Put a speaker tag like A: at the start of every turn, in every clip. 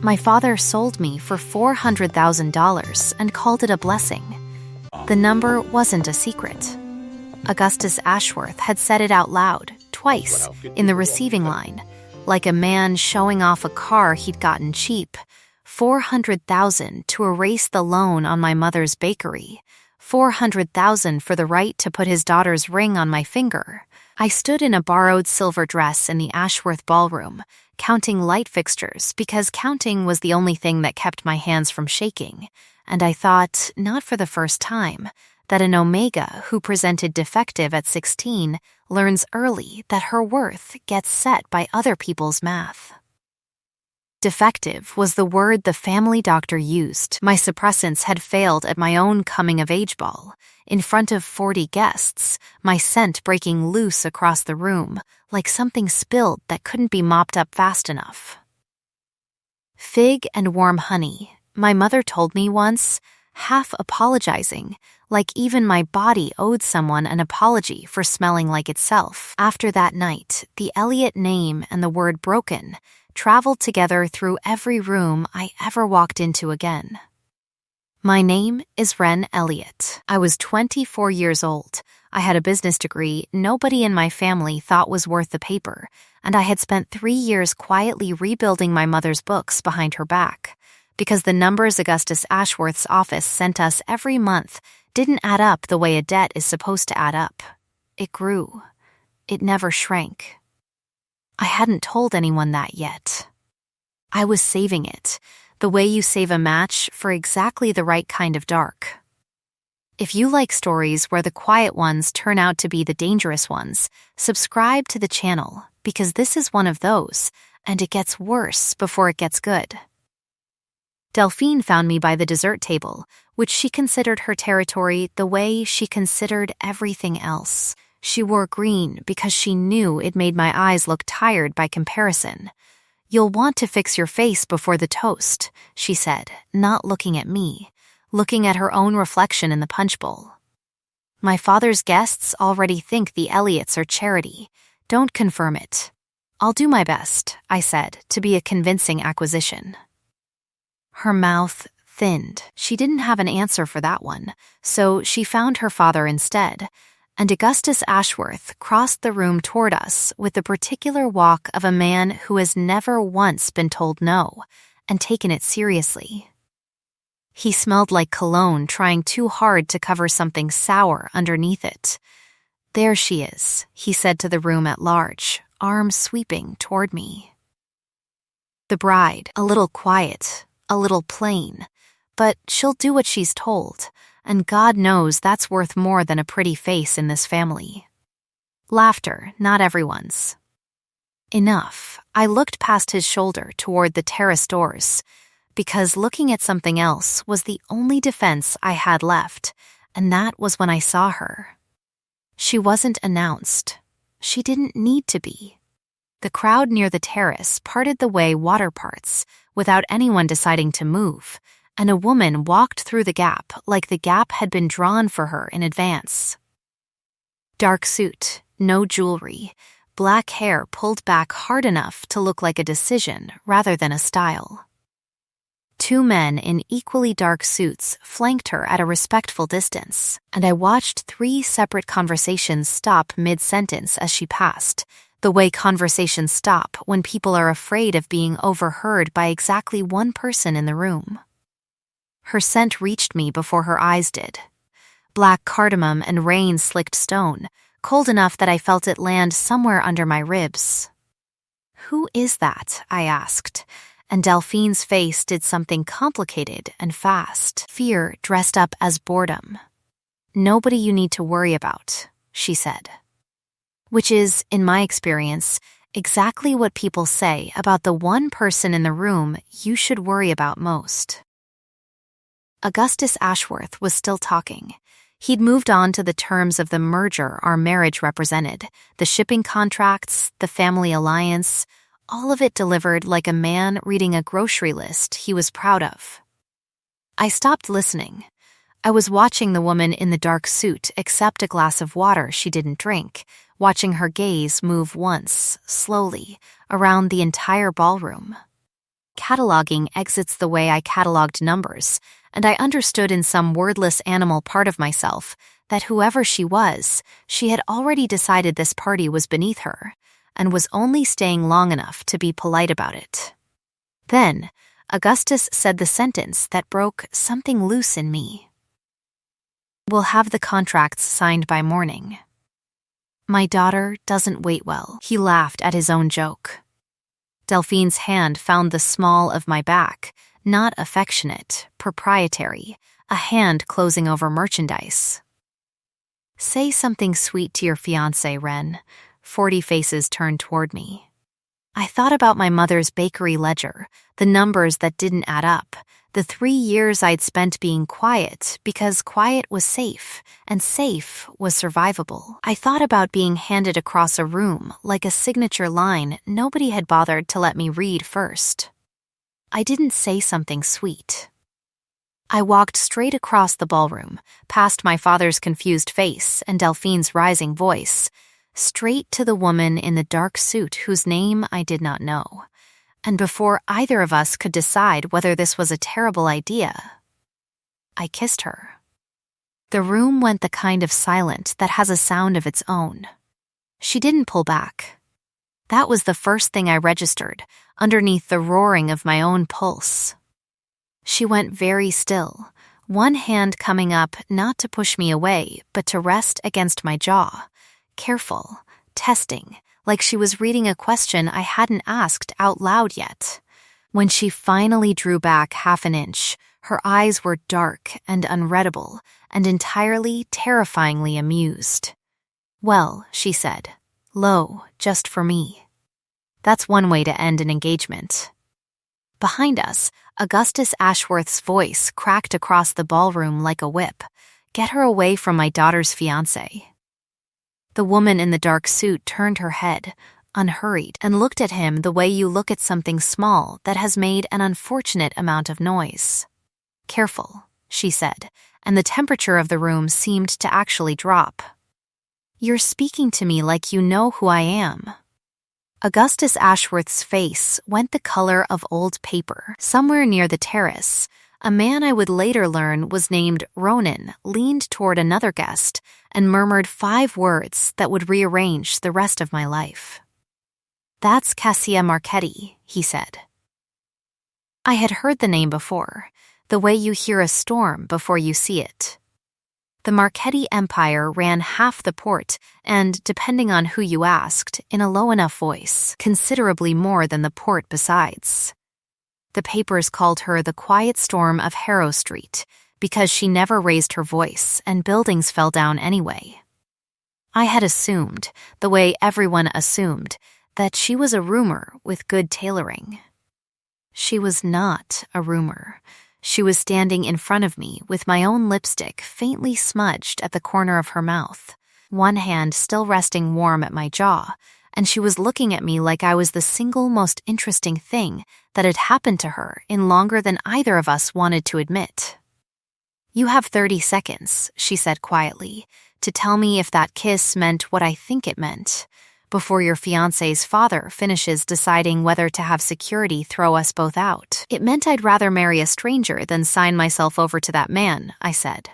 A: My father sold me for $400,000 and called it a blessing. The number wasn't a secret. Augustus Ashworth had said it out loud, twice, in the receiving line, like a man showing off a car he'd gotten cheap. $400,000 to erase the loan on my mother's bakery. $400,000 for the right to put his daughter's ring on my finger. I stood in a borrowed silver dress in the Ashworth ballroom, counting light fixtures because counting was the only thing that kept my hands from shaking. And I thought, not for the first time, that an Omega who presented defective at 16 learns early that her worth gets set by other people's math. Defective was the word the family doctor used. My suppressants had failed at my own coming-of-age ball. In front of 40 guests, my scent breaking loose across the room, like something spilled that couldn't be mopped up fast enough. Fig and warm honey, my mother told me once, half apologizing, like even my body owed someone an apology for smelling like itself. After that night, the Elliot name and the word broken traveled together through every room I ever walked into again. My name is Ren Elliot. I was 24 years old. I had a business degree nobody in my family thought was worth the paper, and I had spent 3 years quietly rebuilding my mother's books behind her back, because the numbers Augustus Ashworth's office sent us every month didn't add up the way a debt is supposed to add up. It grew. It never shrank. I hadn't told anyone that yet. I was saving it, the way you save a match for exactly the right kind of dark. If you like stories where the quiet ones turn out to be the dangerous ones, subscribe to the channel, because this is one of those, and it gets worse before it gets good. Delphine found me by the dessert table, which she considered her territory the way she considered everything else. She wore green because she knew it made my eyes look tired by comparison. "You'll want to fix your face before the toast," she said, not looking at me, looking at her own reflection in the punch bowl. "My father's guests already think the Elliots are charity. Don't confirm it." "I'll do my best," I said, to be a convincing acquisition. Her mouth thinned. She didn't have an answer for that one, so she found her father instead, and Augustus Ashworth crossed the room toward us with the particular walk of a man who has never once been told no and taken it seriously. He smelled like cologne trying too hard to cover something sour underneath it. "There she is," he said to the room at large, arms sweeping toward me. The bride, a little quiet, a little plain, but she'll do what she's told, and God knows that's worth more than a pretty face in this family. Laughter, not everyone's. Enough. I looked past his shoulder toward the terrace doors, because looking at something else was the only defense I had left, and that was when I saw her. She wasn't announced. She didn't need to be. The crowd near the terrace parted the way water parts, without anyone deciding to move, and a woman walked through the gap like the gap had been drawn for her in advance. Dark suit, no jewelry, black hair pulled back hard enough to look like a decision rather than a style. 2 men in equally dark suits flanked her at a respectful distance, and I watched 3 separate conversations stop mid-sentence as she passed, the way conversations stop when people are afraid of being overheard by exactly one person in the room. Her scent reached me before her eyes did. Black cardamom and rain-slicked stone, cold enough that I felt it land somewhere under my ribs. "Who is that?" I asked, and Delphine's face did something complicated and fast. Fear dressed up as boredom. "Nobody you need to worry about," she said. Which is, in my experience, exactly what people say about the one person in the room you should worry about most. Augustus Ashworth was still talking. He'd moved on to the terms of the merger our marriage represented, the shipping contracts, the family alliance, all of it delivered like a man reading a grocery list he was proud of. I stopped listening. I was watching the woman in the dark suit accept a glass of water she didn't drink, watching her gaze move once, slowly, around the entire ballroom. cataloging exits the way I cataloged numbers, and I understood in some wordless animal part of myself that whoever she was, she had already decided this party was beneath her, and was only staying long enough to be polite about it. Then, Augustus said the sentence that broke something loose in me. "We'll have the contracts signed by morning." My daughter doesn't wait well. He laughed at his own joke. Delphine's hand found the small of my back, not affectionate, proprietary, a hand closing over merchandise. "Say something sweet to your fiancé, Ren." 40 faces turned toward me. I thought about my mother's bakery ledger, the numbers that didn't add up, the 3 years I'd spent being quiet because quiet was safe, and safe was survivable. I thought about being handed across a room like a signature line nobody had bothered to let me read first. I didn't say something sweet. I walked straight across the ballroom, past my father's confused face and Delphine's rising voice, straight to the woman in the dark suit whose name I did not know. And before either of us could decide whether this was a terrible idea, I kissed her. The room went the kind of silent that has a sound of its own. She didn't pull back. That was the first thing I registered, underneath the roaring of my own pulse. She went very still, one hand coming up not to push me away, but to rest against my jaw, careful, testing, like she was reading a question I hadn't asked out loud yet. When she finally drew back half an inch, her eyes were dark and unreadable, and entirely, terrifyingly amused. "Well," she said, low, just for me. That's one way to end an engagement. Behind us, Augustus Ashworth's voice cracked across the ballroom like a whip. "Get her away from my daughter's fiancé." The woman in the dark suit turned her head, unhurried, and looked at him the way you look at something small that has made an unfortunate amount of noise. "Careful," she said, and the temperature of the room seemed to actually drop. "You're speaking to me like you know who I am." Augustus Ashworth's face went the color of old paper. Somewhere near the terrace, a man I would later learn was named Ronan leaned toward another guest and murmured 5 words that would rearrange the rest of my life. "That's Cassia Marchetti," he said. I had heard the name before, the way you hear a storm before you see it. The Marchetti Empire ran half the port and, depending on who you asked, in a low enough voice, considerably more than the port besides. The papers called her the quiet storm of Harrow Street because she never raised her voice and buildings fell down anyway. I had assumed, the way everyone assumed, that she was a rumor with good tailoring. She was not a rumor. She was standing in front of me with my own lipstick faintly smudged at the corner of her mouth, one hand still resting warm at my jaw, and she was looking at me like I was the single most interesting thing that had happened to her in longer than either of us wanted to admit. "You have 30 seconds, she said quietly, to tell me if that kiss meant what I think it meant, before your fiancé's father finishes deciding whether to have security throw us both out." "It meant I'd rather marry a stranger than sign myself over to that man," I said.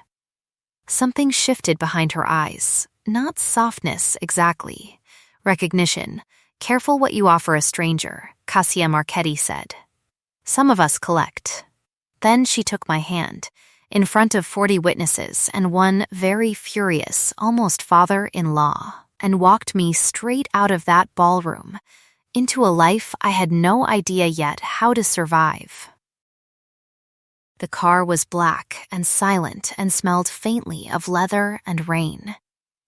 A: Something shifted behind her eyes, not softness exactly. Recognition. "Careful what you offer a stranger," Cassia Marchetti said. "Some of us collect." Then she took my hand, in front of 40 witnesses and one very furious, almost father-in-law, and walked me straight out of that ballroom, into a life I had no idea yet how to survive. The car was black and silent and smelled faintly of leather and rain.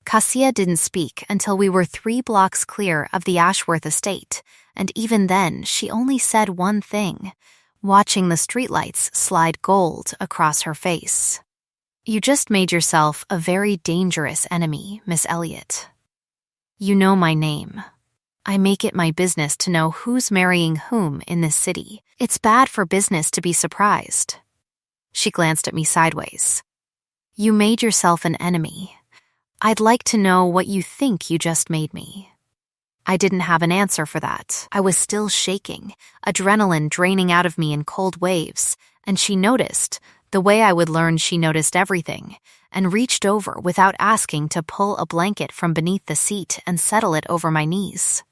A: Cassia didn't speak until we were 3 blocks clear of the Ashworth estate, and even then she only said one thing, watching the streetlights slide gold across her face. "You just made yourself a very dangerous enemy, Miss Elliot. You know my name. I make it my business to know who's marrying whom in this city. It's bad for business to be surprised." She glanced at me sideways. "You made yourself an enemy. I'd like to know what you think you just made me." I didn't have an answer for that. I was still shaking, adrenaline draining out of me in cold waves, and she noticed, the way I would learn she noticed everything, and reached over without asking to pull a blanket from beneath the seat and settle it over my knees.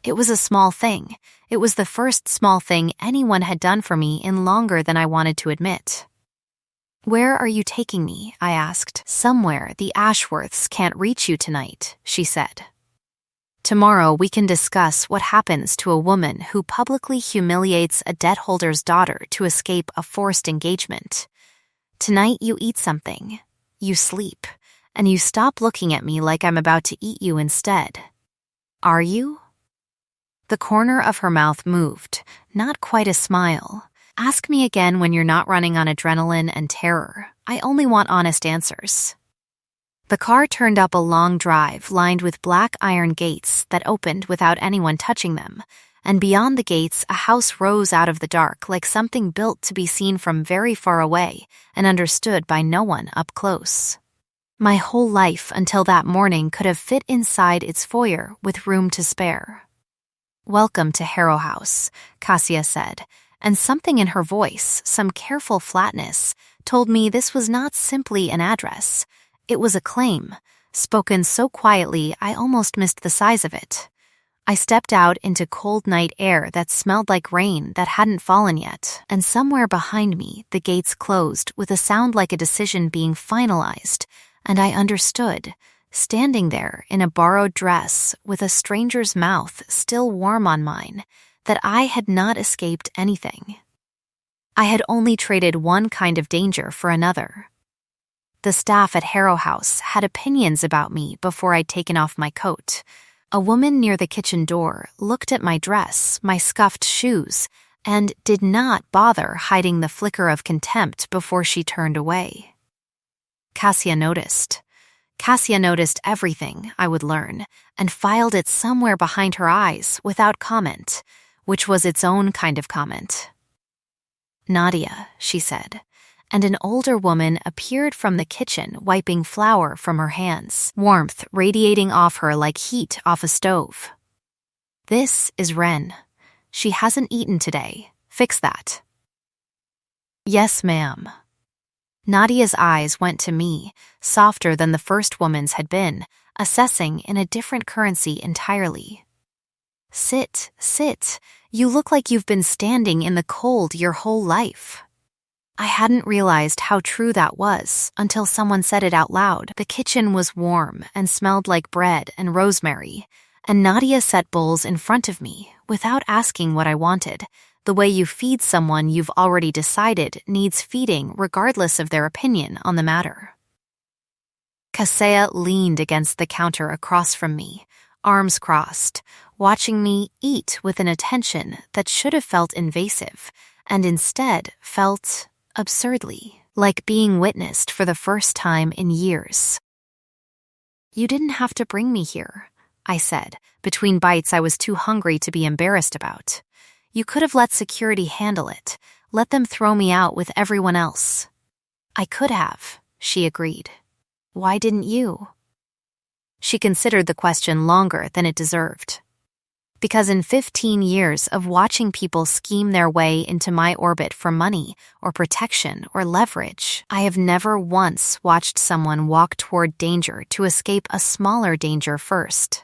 A: It was a small thing. It was the first small thing anyone had done for me in longer than I wanted to admit. "Where are you taking me?" I asked. "Somewhere the Ashworths can't reach you tonight," she said. "Tomorrow we can discuss what happens to a woman who publicly humiliates a debt holder's daughter to escape a forced engagement. Tonight you eat something, you sleep, and you stop looking at me like I'm about to eat you instead. Are you?" The corner of her mouth moved, not quite a smile. "Ask me again when you're not running on adrenaline and terror. I only want honest answers." The car turned up a long drive lined with black iron gates that opened without anyone touching them, and beyond the gates a house rose out of the dark like something built to be seen from very far away and understood by no one up close. My whole life until that morning could have fit inside its foyer with room to spare. "Welcome to Harrow House," Cassia said, and something in her voice, some careful flatness, told me this was not simply an address. It was a claim, spoken so quietly I almost missed the size of it. I stepped out into cold night air that smelled like rain that hadn't fallen yet, and somewhere behind me the gates closed with a sound like a decision being finalized, and I understood, standing there in a borrowed dress with a stranger's mouth still warm on mine, that I had not escaped anything. I had only traded one kind of danger for another. The staff at Harrow House had opinions about me before I'd taken off my coat. A woman near the kitchen door looked at my dress, my scuffed shoes, and did not bother hiding the flicker of contempt before she turned away. Cassia noticed. Cassia noticed everything I would learn and filed it somewhere behind her eyes without comment, which was its own kind of comment. "Nadia," she said, and an older woman appeared from the kitchen wiping flour from her hands, warmth radiating off her like heat off a stove. "This is Ren. She hasn't eaten today. Fix that." "Yes, ma'am." Nadia's eyes went to me, softer than the first woman's had been, assessing in a different currency entirely. "Sit, sit. You look like you've been standing in the cold your whole life." I hadn't realized how true that was until someone said it out loud. The kitchen was warm and smelled like bread and rosemary, and Nadia set bowls in front of me without asking what I wanted, the way you feed someone you've already decided needs feeding regardless of their opinion on the matter. Cassia leaned against the counter across from me, arms crossed, watching me eat with an attention that should have felt invasive, and instead felt absurdly like being witnessed for the first time in years. "You didn't have to bring me here," I said, between bites I was too hungry to be embarrassed about. "You could have let security handle it, let them throw me out with everyone else." "I could have," she agreed. "Why didn't you?" She considered the question longer than it deserved. "Because in 15 years of watching people scheme their way into my orbit for money or protection or leverage, I have never once watched someone walk toward danger to escape a smaller danger first.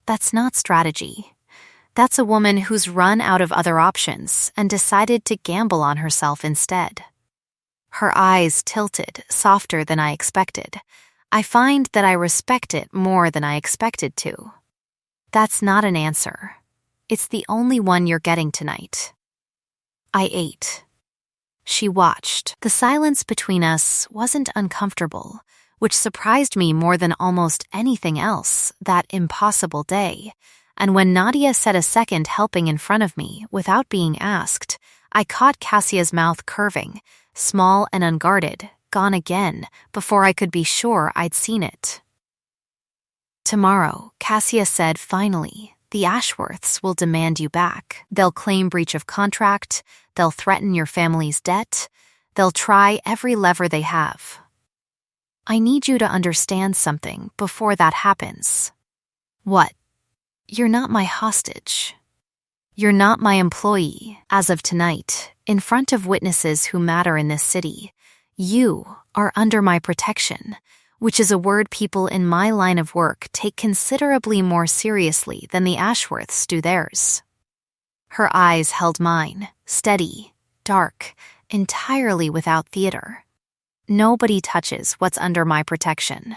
A: That's not strategy. That's a woman who's run out of other options and decided to gamble on herself instead." Her eyes tilted, softer than I expected. I find that I respect it more than I expected to. "That's not an answer. It's the only one you're getting tonight." I ate. She watched. The silence between us wasn't uncomfortable, which surprised me more than almost anything else that impossible day. And when Nadia set a second helping in front of me without being asked, I caught Cassia's mouth curving, small and unguarded, gone again, before I could be sure I'd seen it. "Tomorrow," Cassia said finally, "the Ashworths will demand you back. They'll claim breach of contract, they'll threaten your family's debt, they'll try every lever they have. I need you to understand something before that happens." "What?" You're not my hostage. You're not my employee. As of tonight, in front of witnesses who matter in this city, you are under my protection, which is a word people in my line of work take considerably more seriously than the Ashworths do theirs. Her eyes held mine, steady, dark, entirely without theater. Nobody touches what's under my protection.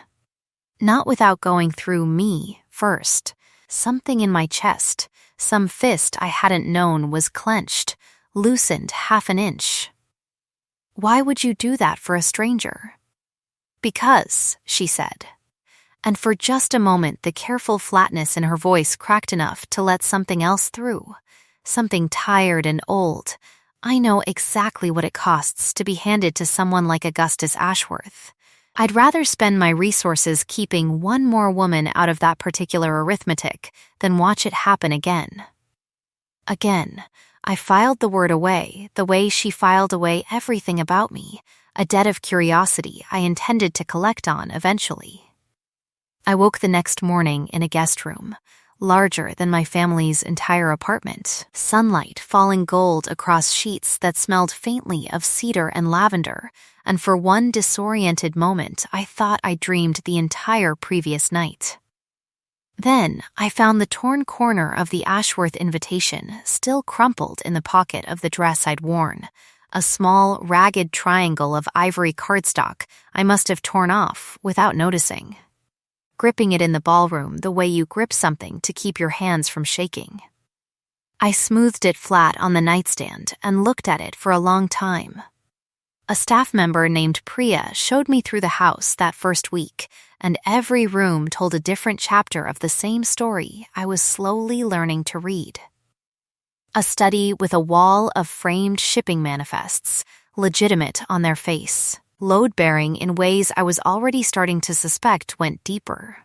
A: Not without going through me first. Something in my chest, some fist I hadn't known was clenched, loosened half an inch. Why would you do that for a stranger? Because, she said. And for just a moment the careful flatness in her voice cracked enough to let something else through. Something tired and old. I know exactly what it costs to be handed to someone like Augustus Ashworth. I'd rather spend my resources keeping one more woman out of that particular arithmetic than watch it happen again. Again, I filed the word away the way she filed away everything about me, a debt of curiosity I intended to collect on eventually. I woke the next morning in a guest room, larger than my family's entire apartment, sunlight falling gold across sheets that smelled faintly of cedar and lavender, and for one disoriented moment I thought I dreamed the entire previous night. Then I found the torn corner of the Ashworth invitation still crumpled in the pocket of the dress I'd worn, a small, ragged triangle of ivory cardstock I must have torn off without noticing, gripping it in the ballroom the way you grip something to keep your hands from shaking. I smoothed it flat on the nightstand and looked at it for a long time. A staff member named Priya showed me through the house that first week, and every room told a different chapter of the same story I was slowly learning to read. A study with a wall of framed shipping manifests, legitimate on their face, load-bearing in ways I was already starting to suspect went deeper.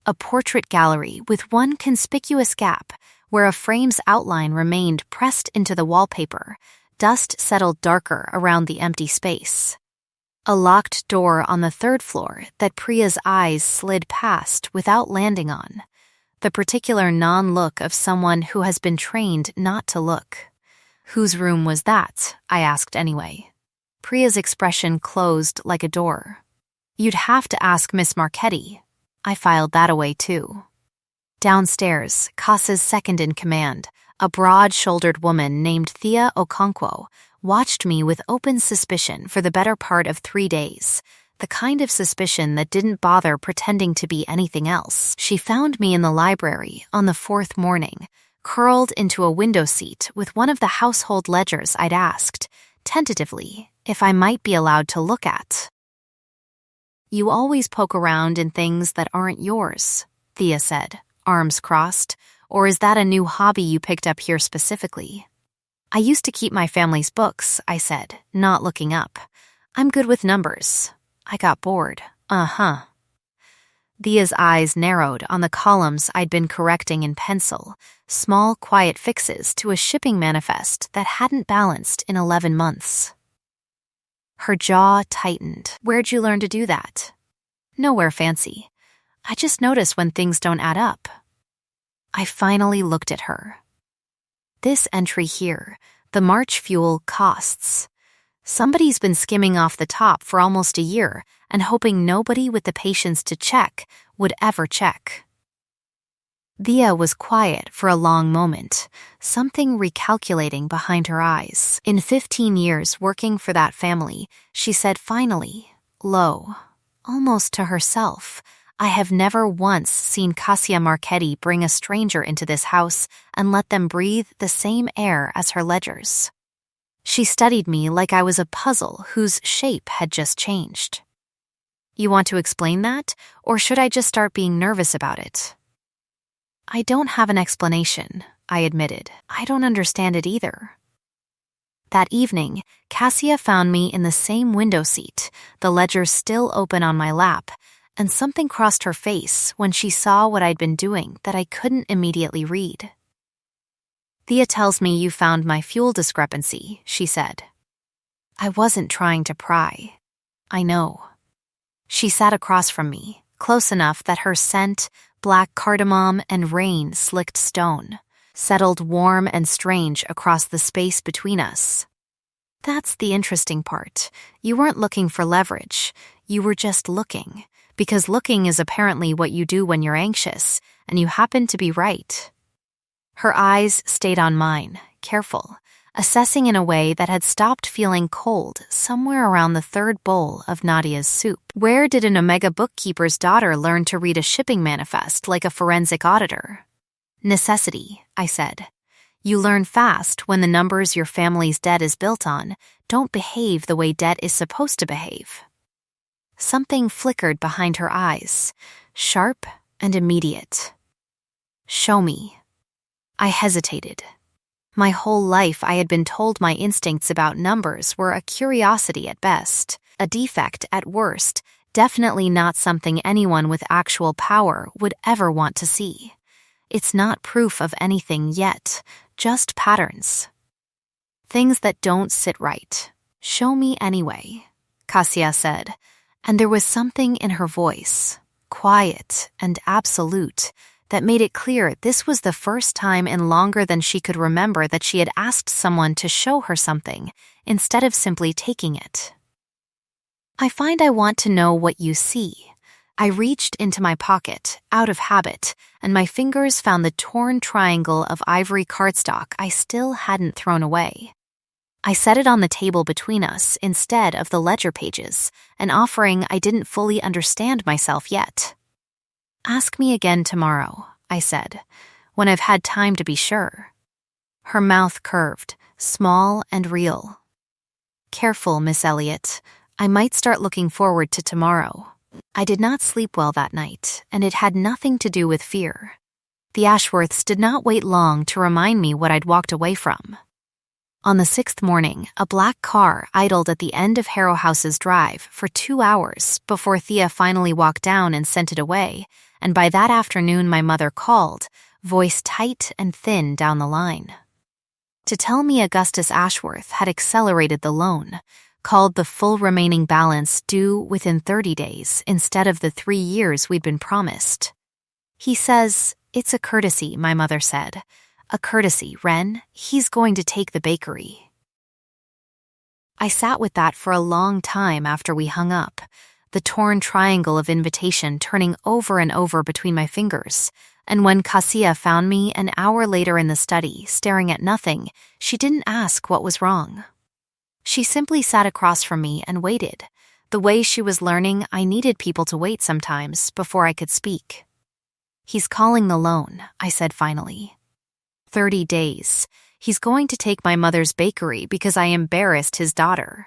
A: A portrait gallery with one conspicuous gap where a frame's outline remained pressed into the wallpaper. Dust settled darker around the empty space. A locked door on the third floor that Priya's eyes slid past without landing on. The particular non-look of someone who has been trained not to look. Whose room was that? I asked anyway. Priya's expression closed like a door. You'd have to ask Miss Marchetti. I filed that away too. Downstairs, Casa's second-in-command, a broad-shouldered woman named Thea Okonkwo, watched me with open suspicion for the better part of 3 days, the kind of suspicion that didn't bother pretending to be anything else. She found me in the library on the 4th morning, curled into a window seat with one of the household ledgers I'd asked, tentatively, if I might be allowed to look at. You always poke around in things that aren't yours, Thea said, arms crossed. Or is that a new hobby you picked up here specifically? I used to keep my family's books, I said, not looking up. I'm good with numbers. I got bored. Thea's eyes narrowed on the columns I'd been correcting in pencil, small, quiet fixes to a shipping manifest that hadn't balanced in 11 months. Her jaw tightened. Where'd you learn to do that? Nowhere fancy. I just notice when things don't add up. I finally looked at her. This entry here, the March fuel costs. Somebody's been skimming off the top for almost a year and hoping nobody with the patience to check would ever check. Thea was quiet for a long moment, something recalculating behind her eyes. In 15 years working for that family, she said finally, low, almost to herself, I have never once seen Cassia Marchetti bring a stranger into this house and let them breathe the same air as her ledgers. She studied me like I was a puzzle whose shape had just changed. You want to explain that, or should I just start being nervous about it? I don't have an explanation, I admitted. I don't understand it either. That evening, Cassia found me in the same window seat, the ledger still open on my lap, and something crossed her face when she saw what I'd been doing that I couldn't immediately read. Thea tells me you found my fuel discrepancy, she said. I wasn't trying to pry. I know. She sat across from me, close enough that her scent, Black cardamom and rain-slicked stone, settled warm and strange across the space between us. That's the interesting part. You weren't looking for leverage. You were just looking, because looking is apparently what you do when you're anxious, and you happened to be right. Her eyes stayed on mine, careful, assessing in a way that had stopped feeling cold somewhere around the third bowl of Nadia's soup. Where did an Omega bookkeeper's daughter learn to read a shipping manifest like a forensic auditor? Necessity, I said. You learn fast when the numbers your family's debt is built on don't behave the way debt is supposed to behave. Something flickered behind her eyes, sharp and immediate. Show me. I hesitated. My whole life I had been told my instincts about numbers were a curiosity at best, a defect at worst, definitely not something anyone with actual power would ever want to see. It's not proof of anything yet, just patterns. Things that don't sit right. Show me anyway, Cassia said, and there was something in her voice, quiet and absolute, that made it clear this was the first time in longer than she could remember that she had asked someone to show her something instead of simply taking it. I find I want to know what you see. I reached into my pocket, out of habit, and my fingers found the torn triangle of ivory cardstock I still hadn't thrown away. I set it on the table between us instead of the ledger pages, an offering I didn't fully understand myself yet. Ask me again tomorrow, I said, when I've had time to be sure. Her mouth curved, small and real. Careful, Miss Elliot. I might start looking forward to tomorrow. I did not sleep well that night, and it had nothing to do with fear. The Ashworths did not wait long to remind me what I'd walked away from. On the 6th morning, a black car idled at the end of Harrow House's drive for 2 hours before Thea finally walked down and sent it away, and by that afternoon my mother called, voice tight and thin down the line, to tell me Augustus Ashworth had accelerated the loan, called the full remaining balance due within 30 days instead of the 3 years we'd been promised. He says, "It's a courtesy," my mother said. "A courtesy, Wren. He's going to take the bakery." I sat with that for a long time after we hung up, the torn triangle of invitation turning over and over between my fingers, and when Cassia found me an hour later in the study, staring at nothing, she didn't ask what was wrong. She simply sat across from me and waited, the way she was learning I needed people to wait sometimes before I could speak. "He's calling the loan," I said finally. 30 days. He's going to take my mother's bakery because I embarrassed his daughter.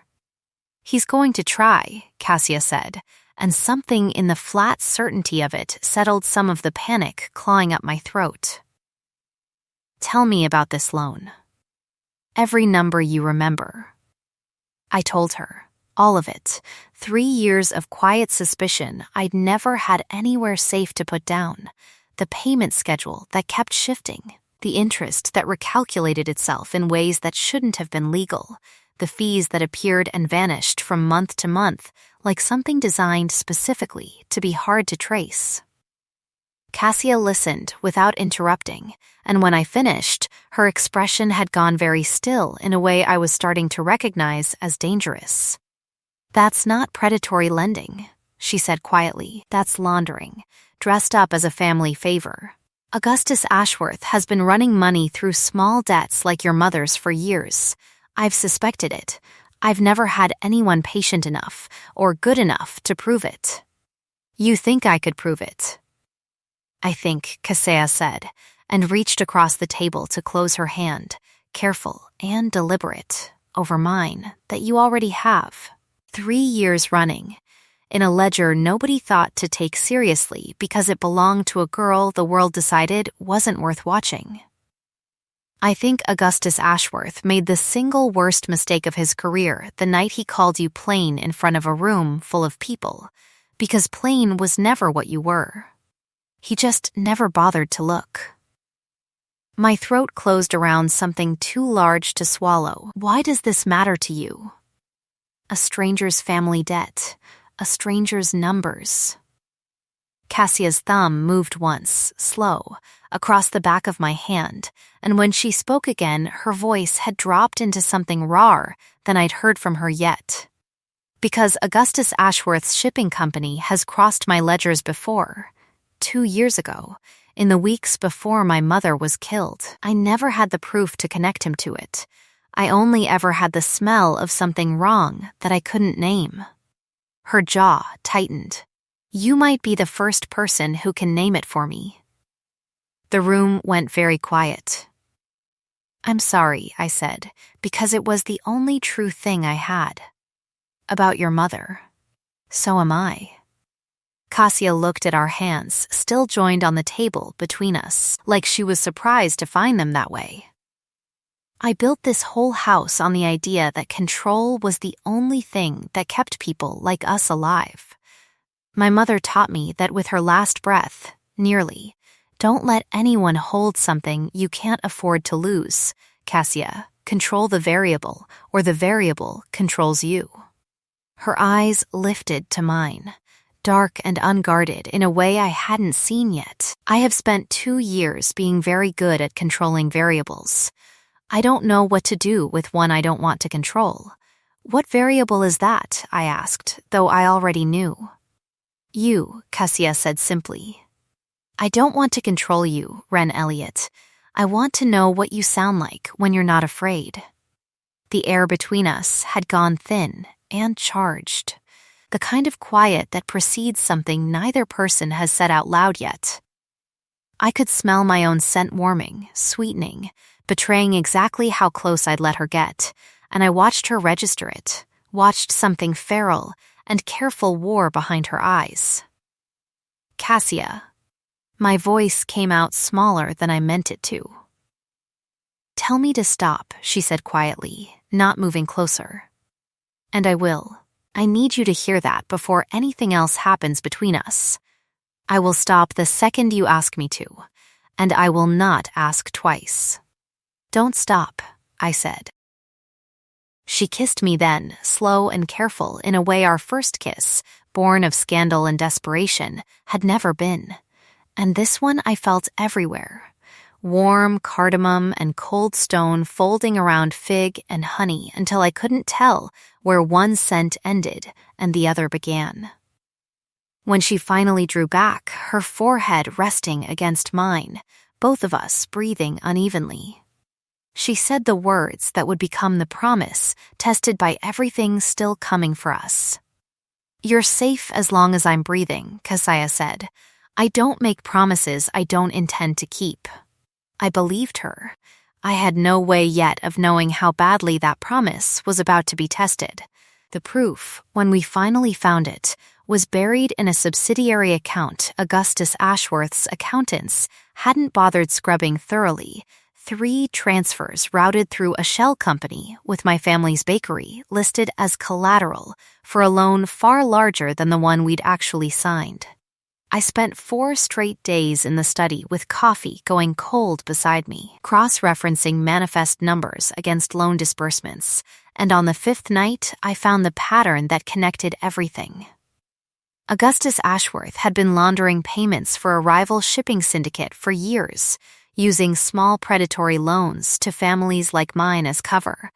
A: "He's going to try," Cassia said, and something in the flat certainty of it settled some of the panic clawing up my throat. "Tell me about this loan. Every number you remember." I told her, all of it, 3 years of quiet suspicion I'd never had anywhere safe to put down, the payment schedule that kept shifting, the interest that recalculated itself in ways that shouldn't have been legal, the fees that appeared and vanished from month to month like something designed specifically to be hard to trace. Cassia listened without interrupting, and when I finished, her expression had gone very still in a way I was starting to recognize as dangerous. "That's not predatory lending," she said quietly. "That's laundering, dressed up as a family favor. Augustus Ashworth has been running money through small debts like your mother's for years. I've suspected it. I've never had anyone patient enough or good enough to prove it." "You think I could prove it?" "I think," Cassia said, and reached across the table to close her hand, careful and deliberate, over mine, "that you already have. 3 years running. In a ledger nobody thought to take seriously because it belonged to a girl the world decided wasn't worth watching. I think Augustus Ashworth made the single worst mistake of his career the night he called you plain in front of a room full of people, because plain was never what you were. He just never bothered to look." My throat closed around something too large to swallow. "Why does this matter to you?" "A stranger's family debt, a stranger's numbers." Cassia's thumb moved once, slow, across the back of my hand, and when she spoke again, her voice had dropped into something rawer than I'd heard from her yet. Because Augustus Ashworth's shipping company has crossed my ledgers before, 2 years ago, in the weeks before my mother was killed, I never had the proof to connect him to it. I only ever had the smell of something wrong that I couldn't name. Her jaw tightened. You might be the first person who can name it for me. The room went very quiet. I'm sorry, I said, because it was the only true thing I had. About your mother. So am I. Cassia looked at our hands, still joined on the table between us, like she was surprised to find them that way. I built this whole house on the idea that control was the only thing that kept people like us alive. My mother taught me that with her last breath, nearly, don't let anyone hold something you can't afford to lose, Cassia. Control the variable, or the variable controls you. Her eyes lifted to mine, dark and unguarded in a way I hadn't seen yet. I have spent 2 years being very good at controlling variables. I don't know what to do with one I don't want to control. What variable is that? I asked, though I already knew. You, Cassia said simply. I don't want to control you, Ren Elliott. I want to know what you sound like when you're not afraid. The air between us had gone thin and charged, the kind of quiet that precedes something neither person has said out loud yet. I could smell my own scent warming, sweetening, betraying exactly how close I'd let her get, and I watched her register it, watched something feral and careful war behind her eyes. Cassia. My voice came out smaller than I meant it to. Tell me to stop, she said quietly, not moving closer. And I will. I need you to hear that before anything else happens between us. I will stop the second you ask me to, and I will not ask twice. Don't stop, I said. She kissed me then, slow and careful in a way our first kiss, born of scandal and desperation, had never been. And this one I felt everywhere. Warm cardamom and cold stone folding around fig and honey until I couldn't tell where one scent ended and the other began. When she finally drew back, her forehead resting against mine, both of us breathing unevenly. She said the words that would become the promise, tested by everything still coming for us. You're safe as long as I'm breathing, Cassia said. I don't make promises I don't intend to keep. I believed her. I had no way yet of knowing how badly that promise was about to be tested. The proof, when we finally found it, was buried in a subsidiary account Augustus Ashworth's accountants hadn't bothered scrubbing thoroughly. 3 transfers routed through a shell company with my family's bakery listed as collateral for a loan far larger than the one we'd actually signed. I spent 4 straight days in the study with coffee going cold beside me, cross-referencing manifest numbers against loan disbursements, and on the 5th night, I found the pattern that connected everything. Augustus Ashworth had been laundering payments for a rival shipping syndicate for years, using small predatory loans to families like mine as cover,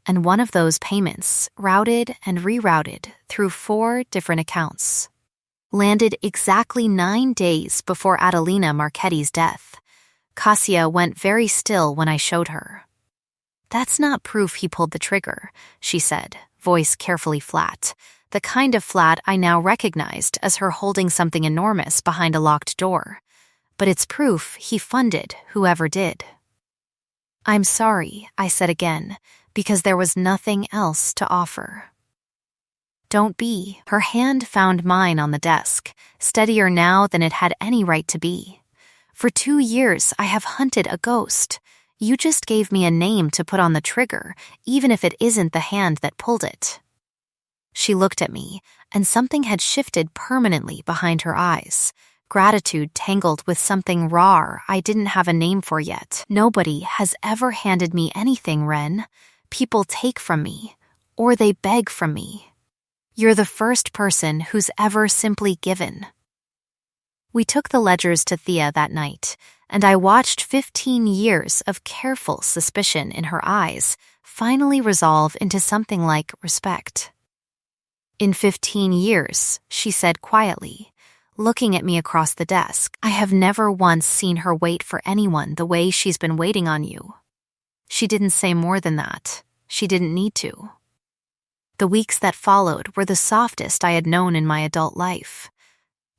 A: and one of those payments, routed and rerouted through 4 different accounts, landed exactly 9 days before Adelina Marchetti's death. Cassia went very still when I showed her. That's not proof he pulled the trigger, she said, voice carefully flat, the kind of flat I now recognized as her holding something enormous behind a locked door. But it's proof he funded whoever did. I'm sorry, I said again, because there was nothing else to offer. Don't be. Her hand found mine on the desk, steadier now than it had any right to be. For 2 years, I have hunted a ghost. You just gave me a name to put on the trigger, even if it isn't the hand that pulled it. She looked at me, and something had shifted permanently behind her eyes. Gratitude tangled with something raw I didn't have a name for yet. Nobody has ever handed me anything, Ren. People take from me, or they beg from me. You're the first person who's ever simply given. We took the ledgers to Thea that night, and I watched 15 years of careful suspicion in her eyes finally resolve into something like respect. "In 15 years," she said quietly, looking at me across the desk, "I have never once seen her wait for anyone the way she's been waiting on you." She didn't say more than that. She didn't need to. The weeks that followed were the softest I had known in my adult life.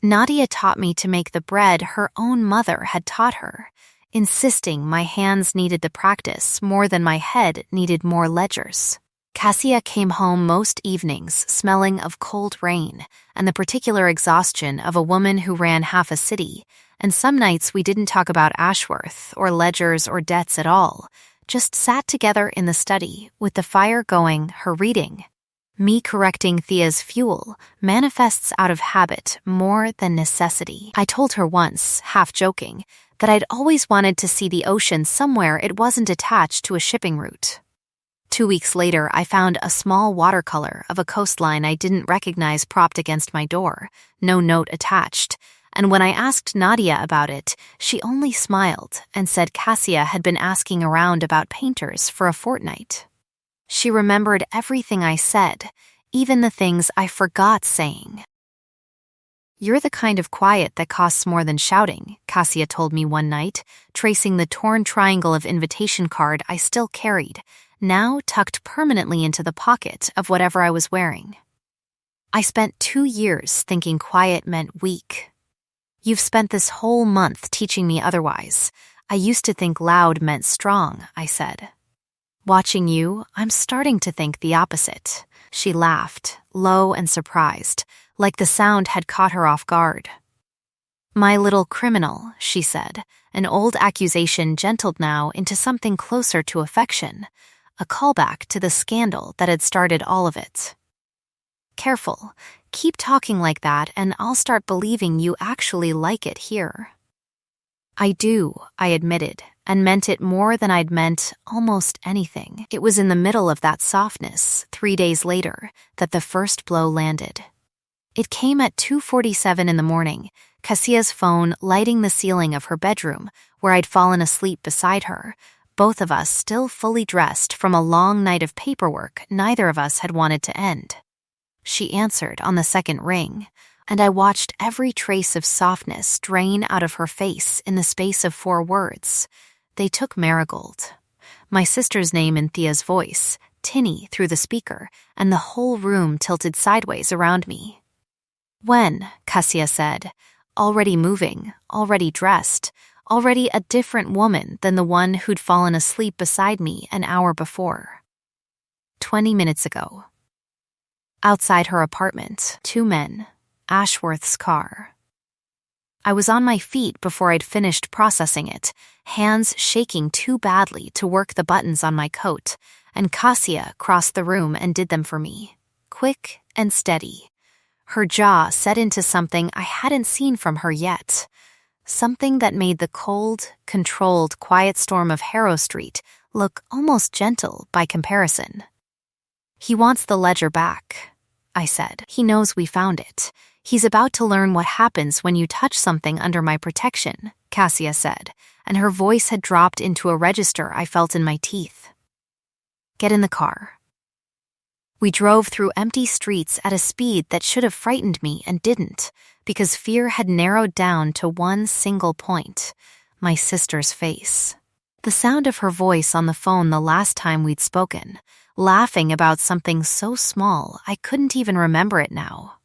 A: Nadia taught me to make the bread her own mother had taught her, insisting my hands needed the practice more than my head needed more ledgers. Cassia came home most evenings smelling of cold rain and the particular exhaustion of a woman who ran half a city, and some nights we didn't talk about Ashworth or ledgers or debts at all, just sat together in the study with the fire going, her reading. Me correcting Thea's fuel manifests out of habit more than necessity. I told her once, half joking, that I'd always wanted to see the ocean somewhere it wasn't attached to a shipping route. 2 weeks later, I found a small watercolor of a coastline I didn't recognize propped against my door, no note attached, and when I asked Nadia about it, she only smiled and said Cassia had been asking around about painters for a fortnight. She remembered everything I said, even the things I forgot saying. "You're the kind of quiet that costs more than shouting," Cassia told me one night, tracing the torn triangle of invitation card I still carried, now tucked permanently into the pocket of whatever I was wearing. "I spent 2 years thinking quiet meant weak. You've spent this whole month teaching me otherwise. I used to think loud meant strong," I said. "Watching you, I'm starting to think the opposite." She laughed, low and surprised, like the sound had caught her off guard. "My little criminal," she said, an old accusation gentled now into something closer to affection, a callback to the scandal that had started all of it. "Careful, keep talking like that and I'll start believing you actually like it here." "I do," I admitted, and meant it more than I'd meant almost anything. It was in the middle of that softness, 3 days later, that the first blow landed. It came at 2:47 in the morning, Cassia's phone lighting the ceiling of her bedroom, where I'd fallen asleep beside her, both of us still fully dressed from a long night of paperwork neither of us had wanted to end. She answered on the second ring, and I watched every trace of softness drain out of her face in the space of 4 words. They took Marigold. My sister's name in Thea's voice, tinny through the speaker, and the whole room tilted sideways around me. "When?" Cassia said, already moving, already dressed, already a different woman than the one who'd fallen asleep beside me an hour before. 20 minutes ago. Outside her apartment, 2 men, Ashworth's car. I was on my feet before I'd finished processing it, hands shaking too badly to work the buttons on my coat, and Cassia crossed the room and did them for me, quick and steady. Her jaw set into something I hadn't seen from her yet, something that made the cold, controlled, quiet storm of Harrow Street look almost gentle by comparison. "He wants the ledger back," I said. "He knows we found it. He's about to learn what happens when you touch something under my protection," Cassia said, and her voice had dropped into a register I felt in my teeth. "Get in the car." We drove through empty streets at a speed that should have frightened me and didn't, because fear had narrowed down to one single point, my sister's face. The sound of her voice on the phone the last time we'd spoken, laughing about something so small I couldn't even remember it now.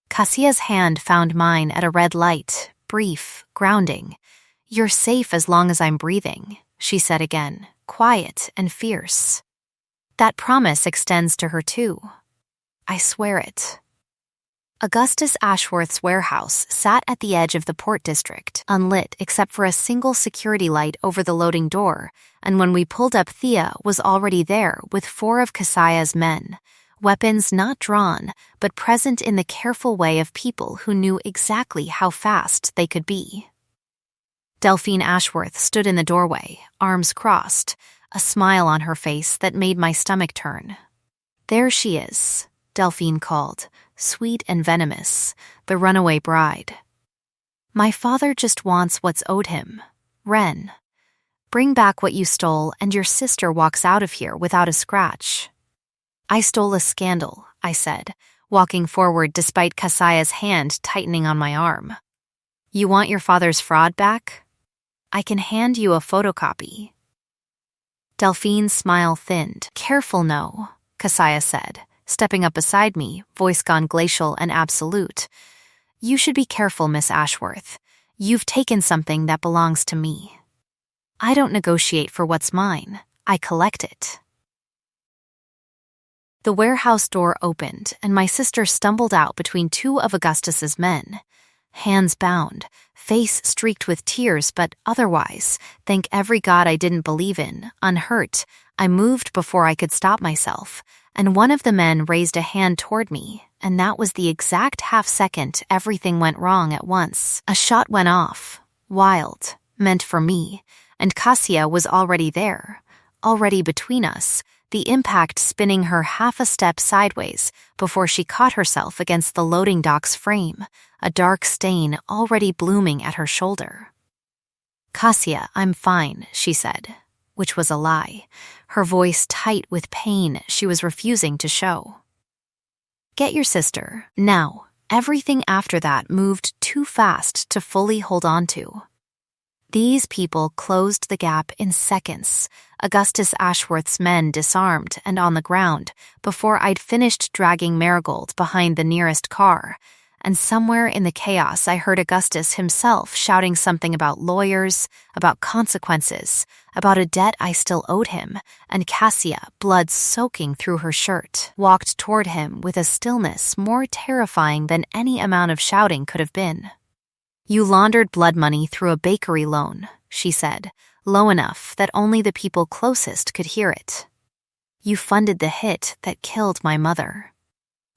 A: Cassia's hand found mine at a red light, brief, grounding. "You're safe as long as I'm breathing," she said again, quiet and fierce. "That promise extends to her too. I swear it." Augustus Ashworth's warehouse sat at the edge of the Port District, unlit except for a single security light over the loading door, and when we pulled up, Thea was already there with 4 of Cassia's men, weapons not drawn, but present in the careful way of people who knew exactly how fast they could be. Delphine Ashworth stood in the doorway, arms crossed, a smile on her face that made my stomach turn. "There she is," Delphine called, sweet and venomous, the runaway bride. My father just wants what's owed him. Ren, bring back what you stole and your sister walks out of here without a scratch. I stole a scandal, I said, walking forward despite Kasaya's hand tightening on my arm. You want your father's fraud back? I can hand you a photocopy. Delphine's smile thinned. Careful, no, Kasaya said, stepping up beside me, voice gone glacial and absolute. You should be careful, Miss Ashworth. You've taken something that belongs to me. I don't negotiate for what's mine. I collect it. The warehouse door opened, and my sister stumbled out between two of Augustus's men. Hands bound, face streaked with tears, but otherwise, thank every god I didn't believe in, unhurt, I moved before I could stop myself, and one of the men raised a hand toward me, and that was the exact half-second everything went wrong at once. A shot went off, wild, meant for me, and Cassia was already there, already between us, the impact spinning her half a step sideways before she caught herself against the loading dock's frame, a dark stain already blooming at her shoulder. Cassia, I'm fine, she said, which was a lie, her voice tight with pain she was refusing to show. Get your sister, now. Everything after that moved too fast to fully hold on to. These people closed the gap in seconds, Augustus Ashworth's men disarmed and on the ground before I'd finished dragging Marigold behind the nearest car, and somewhere in the chaos I heard Augustus himself shouting something about lawyers, about consequences, about a debt I still owed him, and Cassia, blood soaking through her shirt, walked toward him with a stillness more terrifying than any amount of shouting could have been. You laundered blood money through a bakery loan, she said, low enough that only the people closest could hear it. You funded the hit that killed my mother.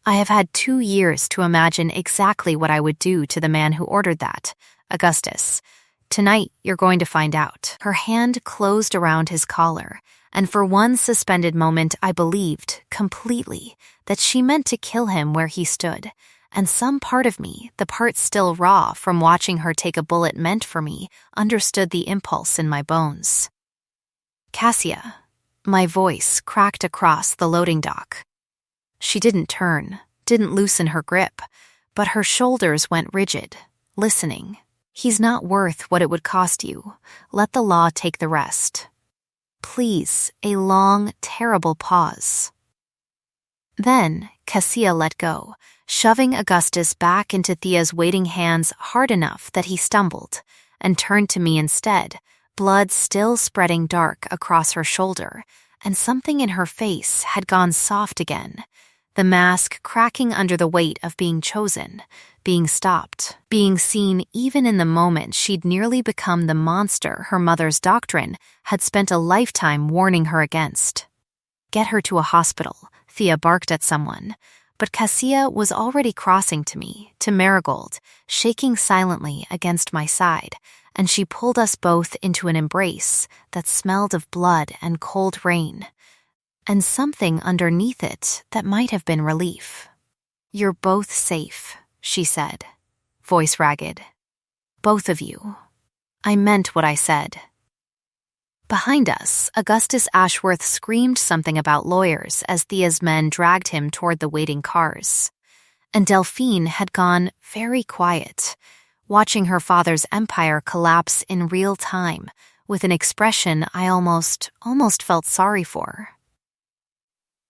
A: I have had 2 years to imagine exactly what I would do to the man who ordered that, Augustus. Tonight, you're going to find out. Her hand closed around his collar, and for one suspended moment I believed, completely, that she meant to kill him where he stood, and some part of me, the part still raw from watching her take a bullet meant for me, understood the impulse in my bones. Cassia, my voice cracked across the loading dock. She didn't turn, didn't loosen her grip, but her shoulders went rigid, listening. He's not worth what it would cost you. Let the law take the rest. Please, a long, terrible pause. Then, Cassia let go, shoving Augustus back into Thea's waiting hands hard enough that he stumbled, and turned to me instead, blood still spreading dark across her shoulder, and something in her face had gone soft again, the mask cracking under the weight of being chosen, being stopped, being seen even in the moment she'd nearly become the monster her mother's doctrine had spent a lifetime warning her against. Get her to a hospital, Thea barked at someone, but Cassia was already crossing to me, to Marigold, shaking silently against my side, and she pulled us both into an embrace that smelled of blood and cold rain, and something underneath it that might have been relief. You're both safe, she said, voice ragged. Both of you. I meant what I said. Behind us, Augustus Ashworth screamed something about lawyers as Thea's men dragged him toward the waiting cars. And Delphine had gone very quiet, watching her father's empire collapse in real time, with an expression I almost felt sorry for.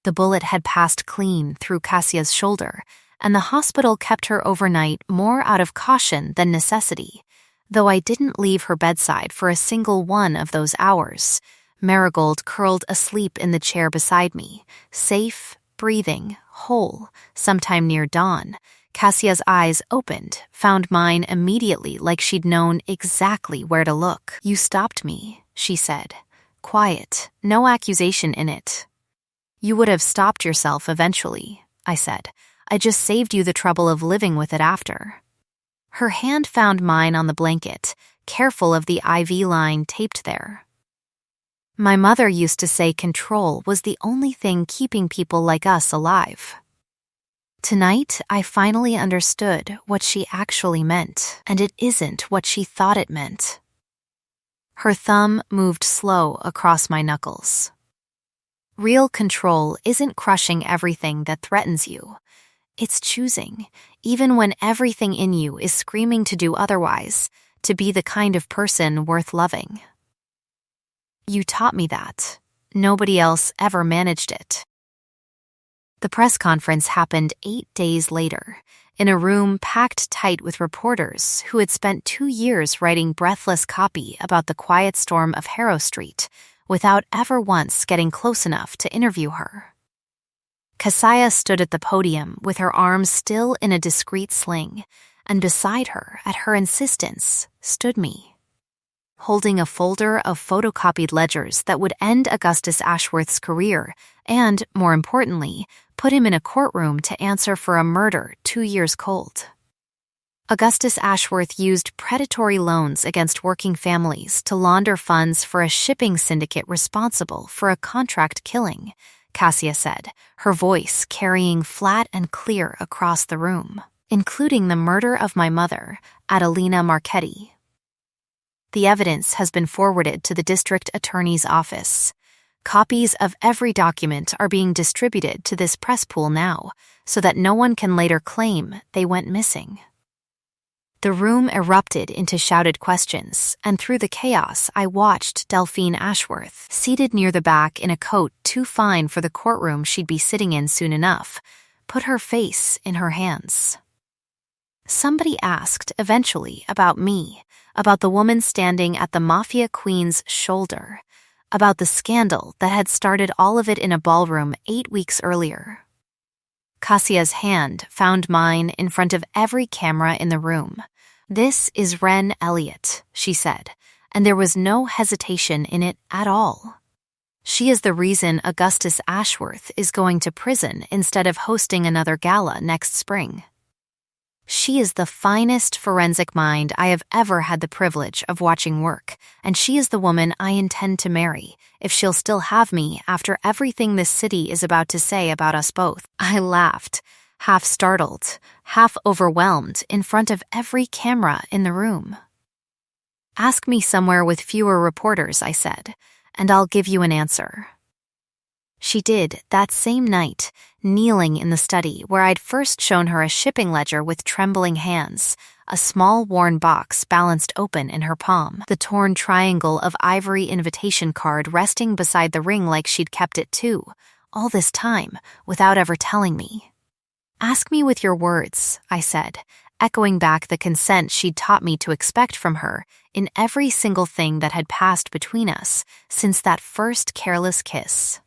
A: The bullet had passed clean through Cassia's shoulder, and the hospital kept her overnight more out of caution than necessity, though I didn't leave her bedside for a single one of those hours. Marigold curled asleep in the chair beside me, safe, breathing, whole, sometime near dawn. Cassia's eyes opened, found mine immediately like she'd known exactly where to look. You stopped me, she said. Quiet, no accusation in it. You would have stopped yourself eventually, I said. I just saved you the trouble of living with it after. Her hand found mine on the blanket, careful of the IV line taped there. My mother used to say control was the only thing keeping people like us alive. Tonight, I finally understood what she actually meant, and it isn't what she thought it meant. Her thumb moved slow across my knuckles. Real control isn't crushing everything that threatens you. It's choosing, even when everything in you is screaming to do otherwise, to be the kind of person worth loving. You taught me that. Nobody else ever managed it. The press conference happened 8 days later, in a room packed tight with reporters who had spent 2 years writing breathless copy about the quiet storm of Harrow Street without ever once getting close enough to interview her. Kasia stood at the podium with her arms still in a discreet sling, and beside her, at her insistence, stood me, holding a folder of photocopied ledgers that would end Augustus Ashworth's career and, more importantly, put him in a courtroom to answer for a murder 2 years cold. Augustus Ashworth used predatory loans against working families to launder funds for a shipping syndicate responsible for a contract killing, Kasia said, her voice carrying flat and clear across the room, including the murder of my mother, Adelina Marchetti. The evidence has been forwarded to the district attorney's office. Copies of every document are being distributed to this press pool now, so that no one can later claim they went missing. The room erupted into shouted questions, and through the chaos I watched Delphine Ashworth, seated near the back in a coat too fine for the courtroom she'd be sitting in soon enough, put her face in her hands. Somebody asked, eventually, about me, about the woman standing at the Mafia queen's shoulder, about the scandal that had started all of it in a ballroom 8 weeks earlier. Kasia's hand found mine in front of every camera in the room. "This is Wren Elliott," she said, and there was no hesitation in it at all. "She is the reason Augustus Ashworth is going to prison instead of hosting another gala next spring. She is the finest forensic mind I have ever had the privilege of watching work, and she is the woman I intend to marry, if she'll still have me after everything this city is about to say about us both." I laughed, half startled, half overwhelmed in front of every camera in the room. "Ask me somewhere with fewer reporters," I said, "and I'll give you an answer." She did that same night, kneeling in the study where I'd first shown her a shipping ledger with trembling hands, a small worn box balanced open in her palm, the torn triangle of ivory invitation card resting beside the ring like she'd kept it too, all this time, without ever telling me. "Ask me with your words," I said, echoing back the consent she'd taught me to expect from her in every single thing that had passed between us since that first careless kiss.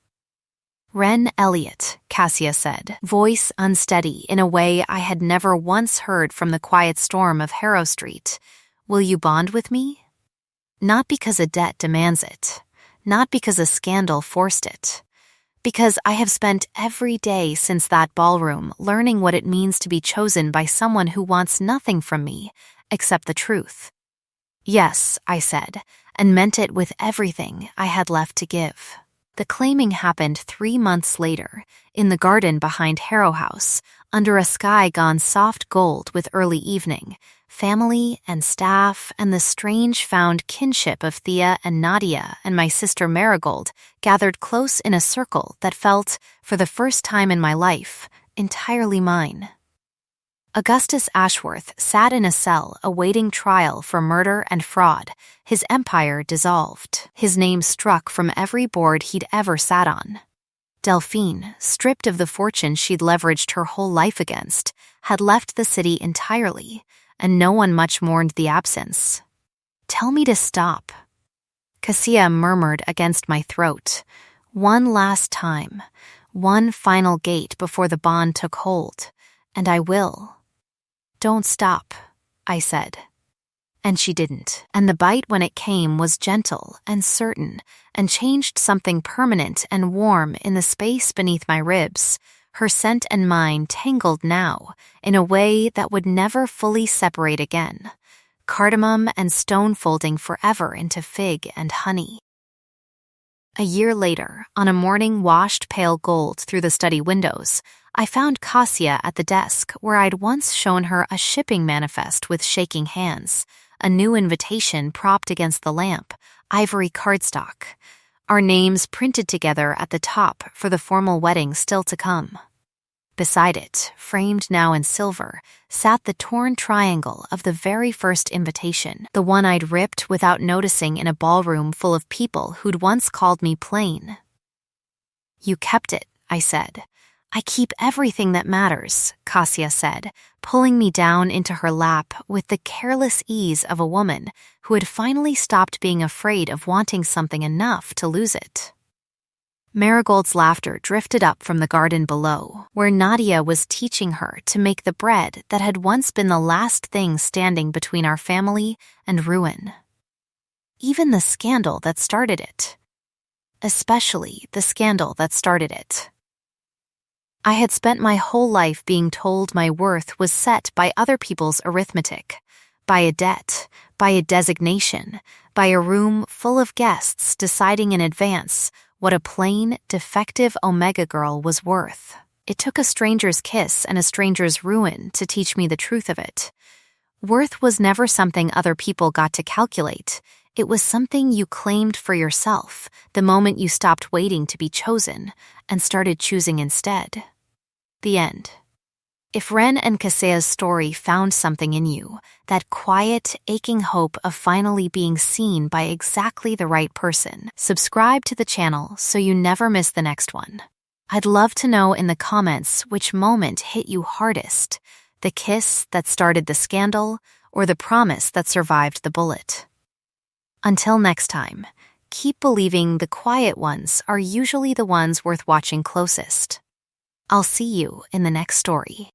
A: "Wren Elliott," Kasia said, voice unsteady in a way I had never once heard from the quiet storm of Harrow Street. "Will you bond with me? Not because a debt demands it, not because a scandal forced it, because I have spent every day since that ballroom learning what it means to be chosen by someone who wants nothing from me except the truth." "Yes," I said, and meant it with everything I had left to give. The claiming happened 3 months later, in the garden behind Harrow House, under a sky gone soft gold with early evening. Family and staff and the strange found kinship of Thea and Nadia and my sister Marigold gathered close in a circle that felt, for the first time in my life, entirely mine. Augustus Ashworth sat in a cell awaiting trial for murder and fraud, his empire dissolved, his name struck from every board he'd ever sat on. Delphine, stripped of the fortune she'd leveraged her whole life against, had left the city entirely, and no one much mourned the absence. "Tell me to stop," Kasia murmured against my throat. "One last time, one final gate before the bond took hold, and I will." "Don't stop," I said. And she didn't, and the bite when it came was gentle and certain and changed something permanent and warm in the space beneath my ribs, her scent and mine tangled now in a way that would never fully separate again, cardamom and stone folding forever into fig and honey. A year later, on a morning washed pale gold through the study windows, I found Cassia at the desk where I'd once shown her a shipping manifest with shaking hands, a new invitation propped against the lamp, ivory cardstock, our names printed together at the top for the formal wedding still to come. Beside it, framed now in silver, sat the torn triangle of the very first invitation, the one I'd ripped without noticing in a ballroom full of people who'd once called me plain. "You kept it," I said. "I keep everything that matters," Cassia said, pulling me down into her lap with the careless ease of a woman who had finally stopped being afraid of wanting something enough to lose it. Marigold's laughter drifted up from the garden below, where Nadia was teaching her to make the bread that had once been the last thing standing between our family and ruin. Even the scandal that started it. Especially the scandal that started it. I had spent my whole life being told my worth was set by other people's arithmetic, by a debt, by a designation, by a room full of guests deciding in advance what a plain, defective Omega girl was worth. It took a stranger's kiss and a stranger's ruin to teach me the truth of it. Worth was never something other people got to calculate. It was something you claimed for yourself the moment you stopped waiting to be chosen and started choosing instead. The end. If Ren and Kasea's story found something in you, that quiet, aching hope of finally being seen by exactly the right person, subscribe to the channel so you never miss the next one. I'd love to know in the comments which moment hit you hardest, the kiss that started the scandal or the promise that survived the bullet. Until next time, keep believing the quiet ones are usually the ones worth watching closest. I'll see you in the next story.